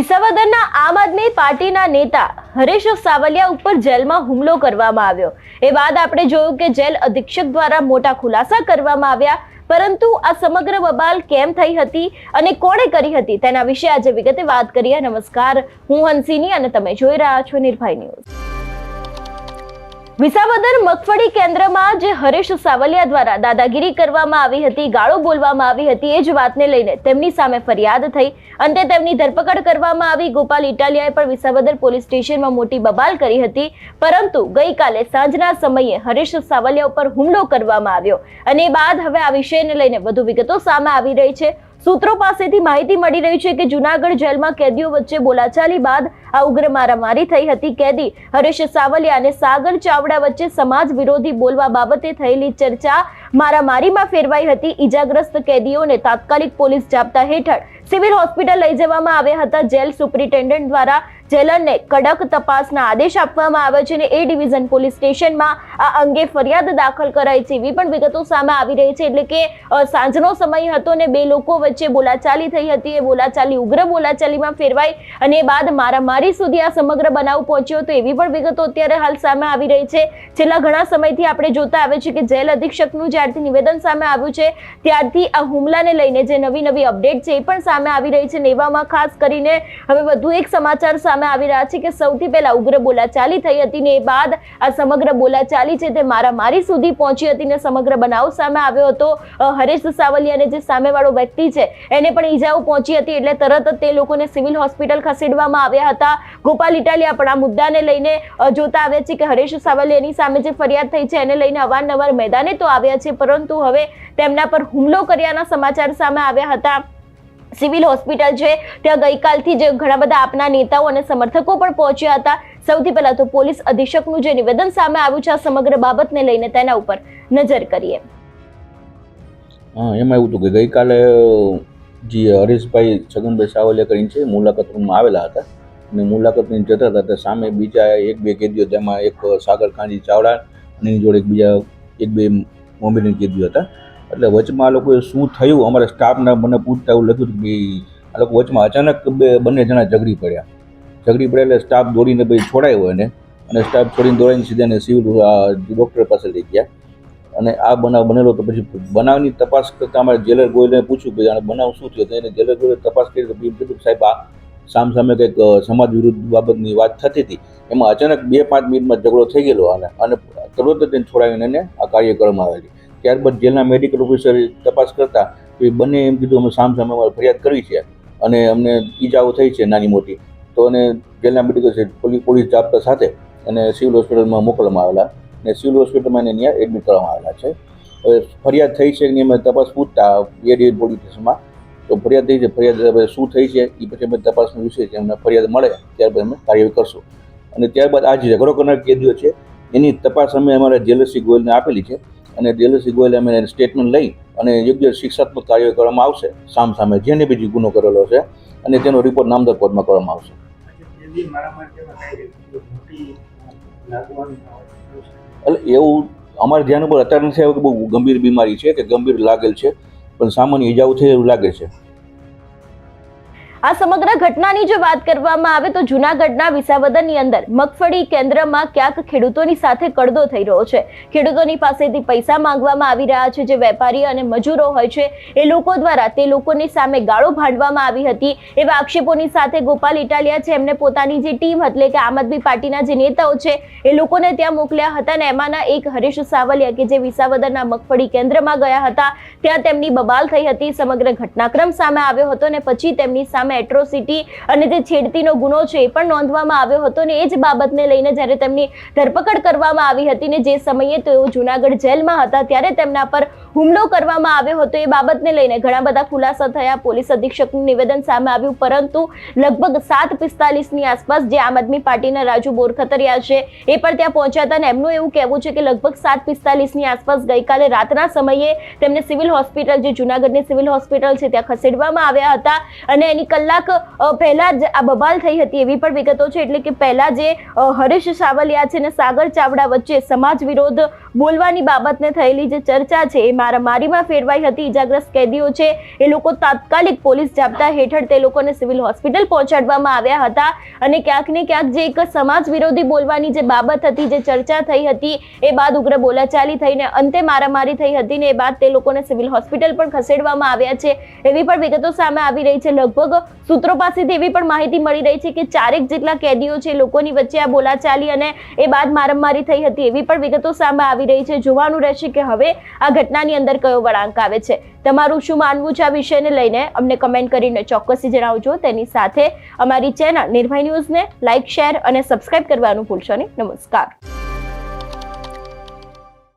વિસાવદરના આમ આદમી પાર્ટીના નેતા હરેશ સાવલિયા ઉપર જેલમાં હુમલો કરવામાં આવ્યો। એ બાદ આપણે જોયું કે જેલ અધિક્ષક દ્વારા મોટા ખુલાસા કરવામાં આવ્યા, પરંતુ આ સમગ્ર બબાલ કેમ થઈ હતી અને કોણે કરી હતી તેના વિશે આજે વિગતે વાત કરીએ। નમસ્કાર, હું હંસિની અને તમે જોઈ રહ્યા છો નિર્ભય ન્યૂઝ। વિસાવદર મગફળી કેન્દ્રમાં જે હરેશ સાવલિયા દ્વારા દાદાગીરી કરવામાં આવી હતી, ગાળો બોલવામાં આવી હતી, એ જ વાતને લઈને તેમની સામે ફરિયાદ થઈ। અંતે તેમની ધરપકડ કરવામાં આવી। ગોપાલ ઇટાલિયાએ પણ વિસાવદર પોલીસ સ્ટેશનમાં મોટી બબાલ કરી હતી, પરંતુ ગઈકાલે સાંજના સમયે હરેશ સાવલિયા ઉપર હુમલો કરવામાં આવ્યો અને બાદ હવે આ વિષયને લઈને વધુ વિગતો સામે આવી રહી છે। સૂત્રો પાસેથી માહિતી મળી રહી છે કે જૂનાગઢ જેલમાં કેદીઓ વચ્ચે બોલાચાલી બાદ આ ઉગ્ર મારામારી થઈ હતી। કેદી હરેશ સાવલિયા અને સાગર ચાવડા વચ્ચે સમાજ વિરોધી બોલવા બાબતે થયેલી ચર્ચા મારામારીમાં ફેરવાઈ હતી। ઈજાગ્રસ્ત કેદીઓને તાત્કાલિક પોલીસ જાપ્તા હેઠળ સિવિલ હોસ્પિટલ લઈ જવામાં આવ્યા હતા। જેલ સુપ્રિન્ટેન્ડન્ટ દ્વારા જેલરને કડક તપાસના આદેશ આપવામાં આવ્યા છે અને એ ડિવિઝન પોલીસ સ્ટેશનમાં આ અંગે ફરિયાદ દાખલ કરાઈ છે એવી પણ વિગતો સામે આવી રહી છે। એટલે કે સાંજનો સમય હતો ને બે લોકો વચ્ચે બોલાચાલી થઈ હતી। એ બોલાચાલી ઉગ્ર બોલાચાલીમાં ફેરવાઈ અને બાદ મારામારી સુધી આ સમગ્ર બનાવ પહોંચ્યો તો એવી પણ વિગતો અત્યારે હાલ સામે આવી રહી છે। છેલ્લા ઘણા સમયથી આપણે જોતા આવે છે કે જેલ અધિક્ષકનું જ્યારથી નિવેદન સામે આવ્યું છે ત્યારથી આ હુમલાને લઈને જે નવી અપડેટ છે એ પણ સામે આવી રહી છે। એવામાં ખાસ કરીને હવે વધુ એક સમાચાર સામે આવી રહ્યા છે કે સૌથી પહેલા ઉગ્ર બોલાચાલી થઈ હતી ને એ બાદ આ સમગ્ર બોલાચાલી છે તે મારામારી સુધી પહોંચી હતી ને સમગ્ર બનાવ સામે આવ્યો હતો। હરેશ સાવલિયાને જે સામેવાળો વ્યક્તિ છે એને પણ ઈજાઓ પહોંચી હતી, એટલે તરત જ તે લોકોને સિવિલ હોસ્પિટલ ખસેડવામાં આવ્યા હતા। ગોપાલ ઇટાલિયા પણ આ મુદ્દાને લઈને જોતા આવ્યા છે કે હરેશ સાવલિયાની સામે જે ફરિયાદ થઈ છે એને લઈને અવારનવાર મેદાને તો આવ્યા છે, પરંતુ હવે તેમના પર હુમલો કર્યાના સમાચાર સામે આવ્યા હતા। સિવિલ હોસ્પિટલ છે ત્યાં ગઈકાલથી જે ઘણા બધા આપના નેતાઓ અને સમર્થકો પણ પહોંચ્યા હતા। સૌથી પહેલા તો પોલીસ અધિક્ષકનું જે નિવેદન સામે આવ્યું છે આ સમગ્ર બાબતને લઈને તેના ઉપર નજર કરીએ। એમાં એવું હતું કે ગઈકાલે જે હરેશભાઈ છગનભાઈ સાવલિયા કરીને છે મુલાકાત રૂમમાં આવેલા હતા અને મુલાકાત લઈને જતા હતા તો સામે બીજા એક બે કેદીઓ, તેમાં એક સાગર કાંજી ચાવડા અને એની જોડે બીજા એક બે મોમેડિયન કેદીઓ હતા। એટલે વચમાં આ લોકોએ શું થયું અમારા સ્ટાફને મને પૂછતા એવું લખ્યું કે આ લોકો વચમાં અચાનક બંને જણા ઝઘડી પડ્યા એટલે સ્ટાફ દોડીને ભાઈ છોડાયો એને, અને સ્ટાફ છોડીને દોડીને સીધા એને સિવિલ ડૉક્ટર પાસે લઈ ગયા અને આ બનાવ બનેલો। તો પછી બનાવની તપાસ કરતાં અમારે જેલર ગોયલને પૂછ્યું કે આને બનાવ શું થયો, તો એને જેલર ગોયલે તપાસ કરી તો એમ કીધું કે સાહેબ આ સામે કંઈક સમાજ વિરુદ્ધ બાબતની વાત થતી હતી, એમાં અચાનક 2-5 મિનિટમાં ઝઘડો થઈ ગયેલો અને તરત જ એને છોડાવીને એને આ કાર્ય કરવામાં આવેલી। ત્યારબાદ જેલના મેડિકલ ઓફિસરે તપાસ કરતા એ બંને એમ કીધું અમે સામે અમારે ફરિયાદ કરી છે અને અમને ઈજાઓ થઈ છે નાની મોટી, તો એને જેલના મેડિકલ પોલીસ જાપ્તા સાથે અને સિવિલ હોસ્પિટલમાં મોકલવામાં આવેલા અને સિવિલ હોસ્પિટલમાં એને ત્યાં એડમિટ કરવામાં આવેલા છે। હવે ફરિયાદ થઈ છે કે અમે તપાસ પૂછતા એડી પોલીસ સ્ટેશનમાં તો ફરિયાદ થઈ છે, ફરિયાદ શું થઈ છે એ પછી અમે તપાસનો વિષય છે, અમને ફરિયાદ મળે ત્યારબાદ અમે કાર્યવાહી કરશું। અને ત્યારબાદ આ જે ઝઘડો કરનાર કેદીઓ છે એની તપાસ અમે અમારા જેલસી ગોયલને આપેલી છે અને જેલસી ગોયલે અમે સ્ટેટમેન્ટ લઈ અને યોગ્ય શિક્ષાત્મક કાર્યવાહી કરવામાં આવશે સામે જેને બીજી ગુનો કરેલો છે અને તેનો રિપોર્ટ નામદાર કોર્ટમાં કરવામાં આવશે। એટલે એવું અમારે ધ્યાન ઉપર અત્યારે નથી આવ્યું કે બહુ ગંભીર બીમારી છે કે ગંભીર લાગેલ છે, પણ સામાન્ય ઈજાઓ થઈ એવું લાગે છે। આ સમગ્ર ઘટનાની જો વાત કરવામાં આવે તો જૂનાગઢના વિસાવદરની અંદર મગફળી કેન્દ્રમાં ક્યાંક ખેડૂતોની સાથે કડદો થઈ રહ્યો છે। ખેડૂતોની પાસેથી પૈસા માંગવામાં આવી રહ્યા છે। જે વેપારી અને મજૂરો હોય છે એ લોકો દ્વારા તે લોકોની સામે ગાળો ભાંડવામાં આવી હતી। એવા આક્ષેપોની સાથે ગોપાલ ઇટાલિયા છે એમને પોતાની જે ટીમ એટલે કે આમ આદમી પાર્ટીના જે નેતાઓ છે એ લોકોને ત્યાં મોકલ્યા હતા અને એમાંના એક હરેશ સાવલિયા કે જે વિસાવદરના મગફળી કેન્દ્રમાં ગયા હતા, ત્યાં તેમની બબાલ થઈ હતી। સમગ્ર ઘટનાક્રમ સામે આવ્યો હતો અને પછી તેમની સામે એટ્રોસિટી અને જે છેડતીનો ગુનો છે એ પણ નોંધવામાં આવ્યો હતો ને એ જ બાબતને લઈને જ્યારે તેમની ધરપકડ કરવામાં આવી હતી ને જે સમયે તેઓ જૂનાગઢ જેલમાં હતા ત્યારે તેમના પર હુમલો કરવામાં આવ્યો હતો। એ બાબતને લઈને ઘણા બધા ખુલાસા થયા। પોલીસ અધિક્ષકનું નિવેદન સામે આવ્યું, પરંતુ લગભગ 7:45ની આસપાસ જે આમ આદમી પાર્ટીના રાજુ બોરખતરિયા છે એ પણ ત્યાં પહોંચ્યા હતા અને એમનું એવું કહેવું છે કે લગભગ 7:45ની આસપાસ ગઈકાલે રાતના સમયે તેમને સિવિલ હોસ્પિટલ, જે જૂનાગઢની સિવિલ હોસ્પિટલ છે ત્યાં ખસેડવામાં આવ્યા હતા અને એની કલાક પહેલા જ આ બબાલ થઈ હતી એવી પણ વિગતો છે। એટલે કે પહેલા જે હરેશ સાવલિયા છે ને સાગર ચાવડા વચ્ચે સમાજ વિરોધ બોલવાની બાબતને થયેલી જે ચર્ચા છે એ મારામારીમાં ફેરવાઈ હતી. ઇજાગ્રસ્ત કેદીઓ છે એ લોકો તાત્કાલિક પોલીસ જાપ્તા હેઠળ તે લોકોને સિવિલ હોસ્પિટલ પહોંચાડવામાં આવ્યા હતા અને ક્યાંક ને ક્યાંક જે એક સમાજ વિરોધી બોલવાની જે બાબત હતી, જે ચર્ચા થઈ હતી, એ બાદ ઉગ્ર બોલાચાલી થઈને અંતે મારામારી થઈ હતી ને એ બાદ તે લોકોને સિવિલ હોસ્પિટલ પણ ખસેડવામાં આવ્યા છે એવી પણ વિગતો સામે આવી રહી છે. લગભગ સૂત્રો પાસેથી એવી પણ માહિતી મળી રહી છે કે 4 જેટલા કેદીઓ છે લોકોની વચ્ચે આ બોલાચાલી અને એ બાદ મારામારી થઈ હતી એવી પણ વિગતો સામે આવી રહી છે. જોવાનું રહેશે કે હવે આ ઘટનાની અંદર કયો વળાંક આવે છે. તમારું શું માનવું છે આ વિષયને લઈને અમને કમેન્ટ કરીને ચોક્કસથી જણાવજો. તેની સાથે અમારી ચેનલ નિર્ભય ન્યૂઝને લાઇક, શેર અને સબસ્ક્રાઇબ કરવાનું ભૂલશો નહીં. નમસ્કાર.